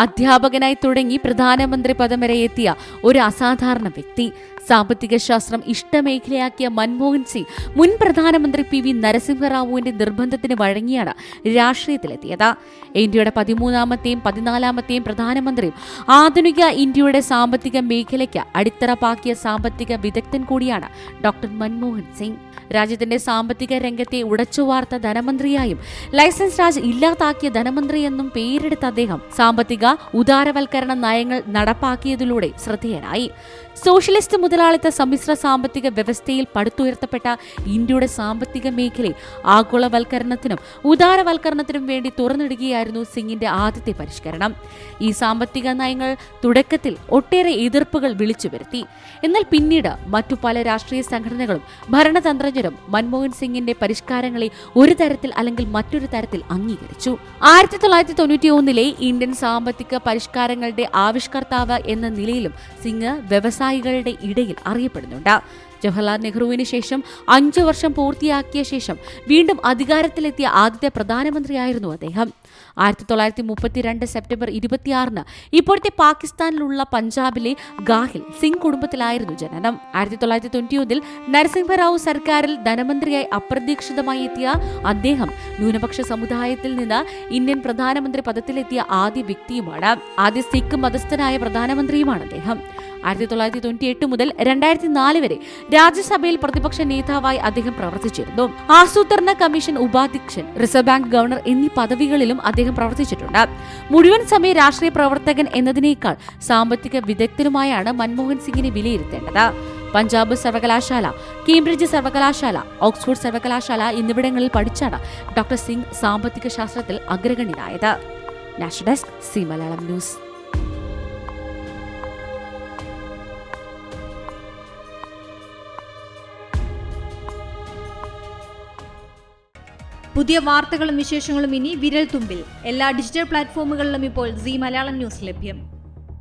അധ്യാപകനായി തുടങ്ങി പ്രധാനമന്ത്രി പദം വരെ എത്തിയ ഒരു അസാധാരണ വ്യക്തി. സാമ്പത്തിക ശാസ്ത്രം ഇഷ്ടമേഖലയാക്കിയ മൻമോഹൻ സിംഗ് മുൻ പ്രധാനമന്ത്രി PV നരസിംഹറാവുവിന്റെ നിർബന്ധത്തിന് വഴങ്ങിയാണ് രാഷ്ട്രീയത്തിലെത്തിയത്. ഇന്ത്യയുടെ 13ാമത്തെയും 14ാമത്തെയും പ്രധാനമന്ത്രിയും ആധുനിക ഇന്ത്യയുടെ സാമ്പത്തിക മേഖലയ്ക്ക് അടിത്തറ പാകിയ സാമ്പത്തിക വിദഗ്ധൻ കൂടിയാണ് ഡോക്ടർ മൻമോഹൻ സിംഗ്. രാജ്യത്തിന്റെ സാമ്പത്തിക രംഗത്തെ ഉടച്ചുവാർത്ത ധനമന്ത്രിയായും ലൈസൻസ് രാജ് ഇല്ലാതാക്കിയ ധനമന്ത്രിയെന്നും പേരെടുത്ത അദ്ദേഹം സാമ്പത്തിക ഉദാരവൽക്കരണ നയങ്ങൾ നടപ്പാക്കിയതിലൂടെ ശ്രദ്ധേയനായി. സോഷ്യലിസ്റ്റ് മുതലാളിത്ത സമ്മിശ്ര സാമ്പത്തിക വ്യവസ്ഥയിൽ പടുത്തുയർത്തപ്പെട്ട ഇന്ത്യയുടെ സാമ്പത്തിക മേഖലയെ ആഗോളവൽക്കരണത്തിനും ഉദാരവൽക്കരണത്തിനും വേണ്ടി തുറന്നിടുകയായിരുന്നു സിംഗിന്റെ ആദ്യത്തെ പരിഷ്കരണം. ഈ സാമ്പത്തിക നയങ്ങൾ തുടക്കത്തിൽ ഒട്ടേറെ എതിർപ്പുകൾ വിളിച്ചു വരുത്തി. എന്നാൽ പിന്നീട് മറ്റു പല രാഷ്ട്രീയ സംഘടനകളും ഭരണതന്ത്രജ്ഞരും മൻമോഹൻ സിംഗിന്റെ പരിഷ്കാരങ്ങളെ ഒരു തരത്തിൽ അല്ലെങ്കിൽ മറ്റൊരു തരത്തിൽ അംഗീകരിച്ചു. 1991 ഇന്ത്യൻ സാമ്പത്തിക പരിഷ്കാരങ്ങളുടെ ആവിഷ്കർത്താവ് എന്ന നിലയിലും സിംഗ് വ്യവസായികളുടെ ഇടയിൽ അറിയപ്പെടുന്നുണ്ട്. ജവഹർലാൽ നെഹ്റുവിന് ശേഷം 5 വർഷം പൂർത്തിയാക്കിയ ശേഷം വീണ്ടും അധികാരത്തിലെത്തിയ ആദ്യത്തെ പ്രധാനമന്ത്രിയായിരുന്നു അദ്ദേഹം. 1932 സെപ്റ്റംബർ 26 ഇപ്പോഴത്തെ പാകിസ്ഥാനിലുള്ള പഞ്ചാബിലെ ഗാഹിൽ സിംഗ് കുടുംബത്തിലായിരുന്നു ജനനം. 1991 നരസിംഹറാവു സർക്കാരിൽ ധനമന്ത്രിയായി അപ്രതീക്ഷിതമായി എത്തിയ അദ്ദേഹം ന്യൂനപക്ഷ സമുദായത്തിൽ നിന്ന് ഇന്ത്യൻ പ്രധാനമന്ത്രി പദത്തിലെത്തിയ ആദ്യ വ്യക്തിയുമാണ്. ആദ്യ സിഖ് മതസ്ഥനായ പ്രധാനമന്ത്രിയുമാണ് അദ്ദേഹം. 1998 മുതൽ 2004 വരെ രാജ്യസഭയിൽ പ്രതിപക്ഷ നേതാവായി അദ്ദേഹം പ്രവർത്തിച്ചിരുന്നു. ആസൂത്രണ കമ്മീഷൻ ഉപാധ്യക്ഷൻ, റിസർവ് ബാങ്ക് ഗവർണർ എന്നീ പദവികളിലും അദ്ദേഹം പ്രവർത്തിച്ചിട്ടുണ്ട്. മുഴുവൻ സമയ രാഷ്ട്രീയ പ്രവർത്തകൻ എന്നതിനേക്കാൾ സാമ്പത്തിക വിദഗ്ധനുമായാണ് മൻമോഹൻ സിംഗിനെ വിലയിരുത്തേണ്ടത്. പഞ്ചാബ് സർവകലാശാല, കേംബ്രിഡ്ജ് സർവകലാശാല, ഓക്സ്ഫോർഡ് സർവകലാശാല എന്നിവിടങ്ങളിൽ പഠിച്ചാണ് ഡോക്ടർ സിംഗ് സാമ്പത്തിക ശാസ്ത്രത്തിൽ അഗ്രഗണ്യനായത്. National desk, C Malayalam news. പുതിയ വാർത്തകളും വിശേഷങ്ങളും ഇനി വിരൽ തുമ്പിൽ. എല്ലാ ഡിജിറ്റൽ പ്ലാറ്റ്ഫോമുകളിലും ഇപ്പോൾ സി മലയാളം ന്യൂസ് ലഭ്യം.